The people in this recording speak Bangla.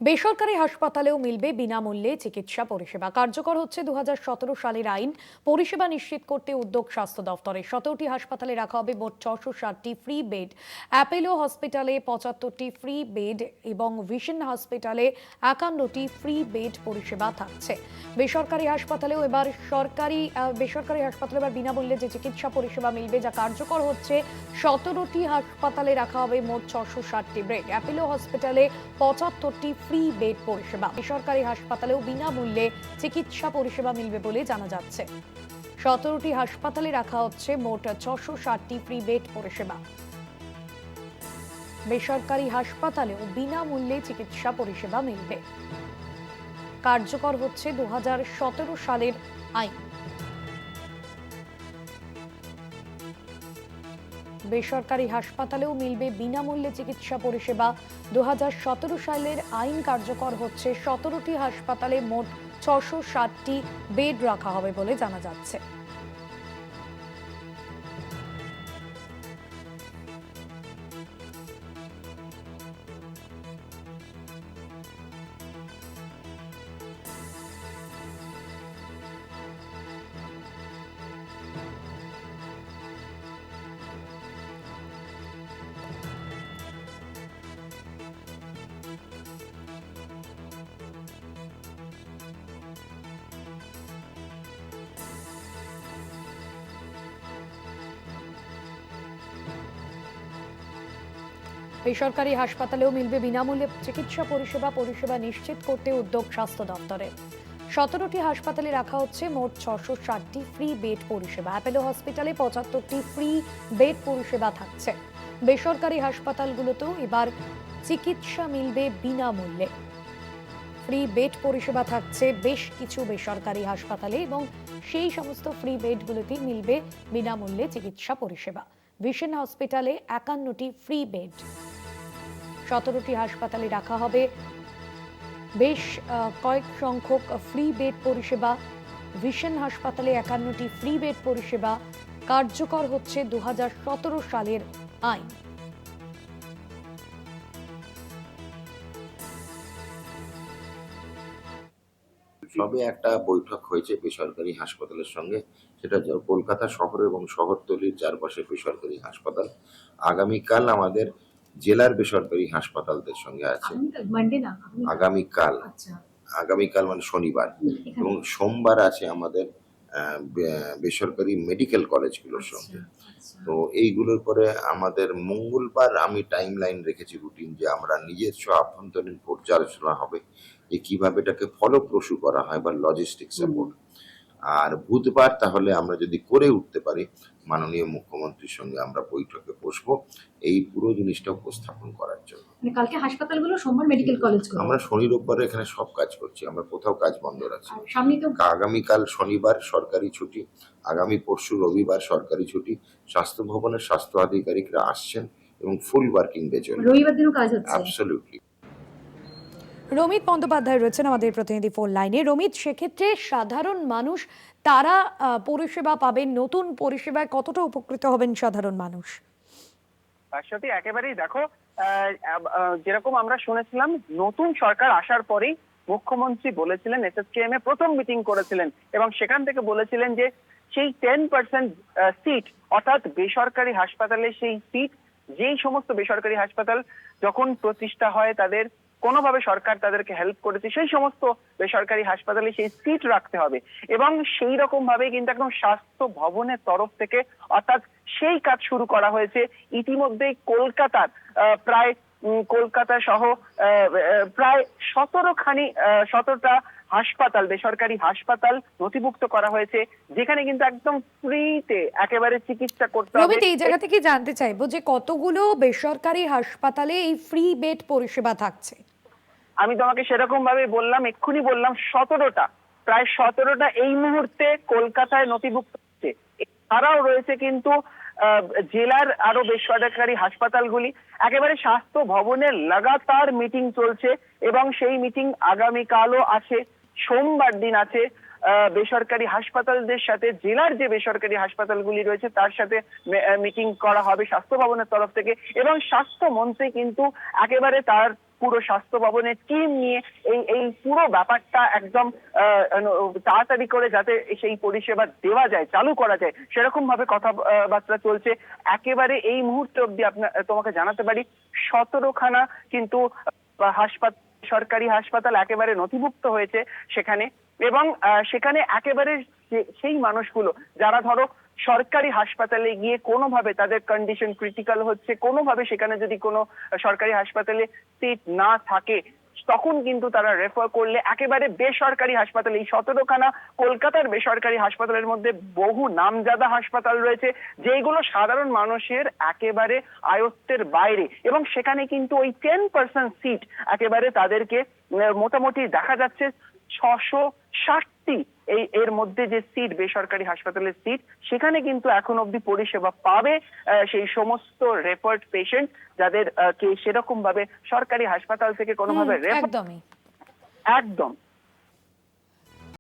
বেসরকারি হাসপাতালেও মিলবে বিনামূল্যে চিকিৎসা পরিষেবা। কার্যকর হচ্ছে 2017 সালের আইন। পরিষেবা নিশ্চিত করতে উদ্যোগ স্বাস্থ্য দফতরের। 17টি হাসপাতালে রাখা হবে মোট 660টি ফ্রি বেড। অ্যাপেলো হসপিটালে 75টি ফ্রি বেড এবং ভিশন হসপিটালে 51টি ফ্রি বেড পরিষেবা থাকছে। বেসরকারি হাসপাতালেও এবার বিনামূল্যে যে চিকিৎসা পরিষেবা মিলবে, যা কার্যকর হচ্ছে। 17টি হাসপাতালে রাখা হবে মোট 660টি বেড। অ্যাপেলো হসপিটালে 75টি ফ্রি বেড পরিষেবা। বেসরকারি হাসপাতালেও বিনামূল্যে চিকিৎসা পরিষেবা মিলবে বলে জানা যাচ্ছে। 17টি হাসপাতালে রাখা হচ্ছে মোট 660টি ফ্রি বেড পরিষেবা। বেসরকারি হাসপাতালেও বিনামূল্যে চিকিৎসা পরিষেবা মিলবে। কার্যকর হচ্ছে 2017 সালের আইন। বেসরকারি হাসপাতালেও মিলবে বিনামূল্যে চিকিৎসা পরিষেবা। 2017 সালের আইন কার্যকর হচ্ছে। 17টি হাসপাতালে মোট 660টি বেড রাখা হবে বলে জানা যাচ্ছে। বেসরকারি হাসপাতালেও মিলবে বিনামূল্যে চিকিৎসা পরিষেবা। পরিষেবা নিশ্চিত করতে উদ্যোগ স্বাস্থ্য দপ্তরের। 17টি হাসপাতালে রাখা হচ্ছে মোট 660টি ফ্রি বেড পরিষেবা। অ্যাপেলো হসপিটালে 75টি ফ্রি বেড পরিষেবা থাকছে। বেসরকারি হাসপাতালগুলোতেও এবার চিকিৎসা মিলবে বিনামূল্যে। ফ্রি বেড পরিষেবা থাকছে বেশ কিছু বেসরকারি হাসপাতালে এবং সেই সমস্ত ফ্রি বেডগুলোতেই মিলবে বিনামূল্যে চিকিৎসা পরিষেবা। ভিশন হসপিটালে 51টি ফ্রি বেড। 17টি হাসপাতালে রাখা হবে বেশ কয়েক সংখ্যক ফ্রি বেড পরিষেবা। ভিশন হাসপাতালে 51টি ফ্রি বেড পরিষেবা। কার্যকর হচ্ছে 2017 সালের আইন। সবে একটা বৈঠক হয়েছে বেসরকারি হাসপাতালের সঙ্গে, সেটা কলকাতা শহর এবং শহরতলির চারপাশে বেসরকারি হাসপাতাল। আগামীকাল আমাদের জেলার বেসরকারি হাসপাতালদের সঙ্গে আছে। আগামীকাল মানে শনিবার, এবং সোমবার আছে আমাদের বেসরকারি মেডিকেল কলেজগুলোর সঙ্গে। তো এইগুলোর পরে আমাদের মঙ্গলবার আমি টাইম লাইন রেখেছি রুটিন, যে আমরা নিজস্ব আভ্যন্তরীণ পর্যালোচনা হবে যে কিভাবে এটাকে ফলপ্রসূ করা হয় বা লজিস্টিক সাপোর্ট। আর বুধবার তাহলে আমরা যদি করে উঠতে পারি, মাননীয় মুখ্যমন্ত্রীর সঙ্গে আমরা বৈঠকে বসবো এই পুরো জিনিসটা উপস্থাপন করার জন্য। কালকে হাসপাতালগুলো, সোমবার মেডিকেল কলেজ। আমরা শনি রোববারে এখানে সব কাজ করছি, আমরা কোথাও কাজ বন্ধ রাখছি। আগামীকাল শনিবার সরকারি ছুটি, আগামী পরশু রবিবার সরকারি ছুটি। স্বাস্থ্য ভবনের স্বাস্থ্য আধিকারিকরা আসছেন এবং ফুল ওয়ার্কিং ডে চলবে। রবিবার দিনও কাজ হচ্ছে। অ্যাবসলিউটলি। রমিত বন্দ্যোপাধ্যায় রয়েছেন আমাদের প্রতিনিধি ফোন লাইনে। রমিত, সেক্ষেত্রে সাধারণ মানুষ তারা পরিষেবা পাবেন, নতুন পরিষেবায় কতটা উপকৃত হবেন সাধারণ মানুষ? সেটি একেবারেই দেখো, যেরকম আমরা শুনেছিলাম, নতুন সরকার আসার পরেই মুখ্যমন্ত্রী বলেছিলেন, এসএসকেএম এ প্রথম মিটিং করেছিলেন এবং সেখান থেকে বলেছিলেন যে সেই 10% সিট, অর্থাৎ বেসরকারি হাসপাতালে সেই সিট, যেই সমস্ত বেসরকারি হাসপাতাল যখন প্রতিষ্ঠা হয় তাদের কোনোভাবে সরকার তাদেরকে হেল্প করেছে, সেই সমস্ত বেসরকারি হাসপাতালে সেই সিট রাখতে হবে। এবং সেই রকম ভাবে কিন্তু একদম স্বাস্থ্য ভবনের তরফ থেকে, অর্থাৎ সেই কাজ শুরু করা হয়েছে ইতিমধ্যেই। কলকাতার কলকাতা সহ প্রায় 17টা হাসপাতাল, বেসরকারি হাসপাতাল নথিভুক্ত করা হয়েছে, যেখানে কিন্তু একদম ফ্রিতে একেবারে চিকিৎসা করতে হবে। রমিত, এই জায়গা থেকে জানতে চাইবো যে কতগুলো বেসরকারি হাসপাতালে এই ফ্রি বেড পরিষেবা থাকছে? আমি তোমাকে সেরকম ভাবে বললাম, এক্ষুনি বললাম 17টা, প্রায় 17টা এই মুহূর্তে কলকাতায় নথিভুক্ত হচ্ছে। এছাড়াও রয়েছে কিন্তু জেলার আরো বেসরকারি হাসপাতালগুলি। একেবারে স্বাস্থ্য ভবনের লাগাতার মিটিং চলছে এবং সেই মিটিং আগামীকালও আছে, সোমবার দিন আছে। বেসরকারি হাসপাতালদের সাথে জেলার যে বেসরকারি হাসপাতালগুলি রয়েছে তার সাথে মিটিং করা হবে স্বাস্থ্য ভবনের তরফ থেকে, এবং স্বাস্থ্যমন্ত্রী কিন্তু একেবারে তার পুরো স্বাস্থ্য ভবনের টিম নিয়ে এই পুরো ব্যাপারটা একদম তাড়াতাড়ি করে যাতে সেই পরিষেবা দেওয়া যায়, চালু করা যায়, সেরকম ভাবে কথাবার্তা চলছে। একেবারে এই মুহূর্তে অব্দি তোমাকে জানাতে পারি 17খানা কিন্তু সরকারি হাসপাতাল একেবারে নথিভুক্ত হয়েছে সেখানে, এবং সেখানে একেবারে সেই মানুষগুলো যারা ধরো সরকারি হাসপাতালে গিয়ে কোনোভাবে তাদের কন্ডিশন ক্রিটিক্যাল হচ্ছে, কোনোভাবে সেখানে যদি কোনো সরকারি হাসপাতালে সিট না থাকে, তখন কিন্তু তারা রেফার করলে একেবারে বেসরকারি হাসপাতালে, এই 17খানা কলকাতার বেসরকারি হাসপাতালের মধ্যে বহু নামজাদা হাসপাতাল রয়েছে যেগুলো সাধারণ মানুষের একেবারে আয়ত্তের বাইরে, এবং সেখানে কিন্তু ওই 10% সিট একেবারে তাদেরকে মোটামুটি দেখা যাচ্ছে 660টি এর মধ্যে যে সিট বেসরকারি হাসপাতালের সিট, সেখানে কিন্তু এখন অব্দি পরিষেবা পাবে সেই সমস্ত রেফার্ড পেশেন্ট যাদের কে সেরকম ভাবে সরকারি হাসপাতাল থেকে কোনোভাবে রেফার একদমই একদম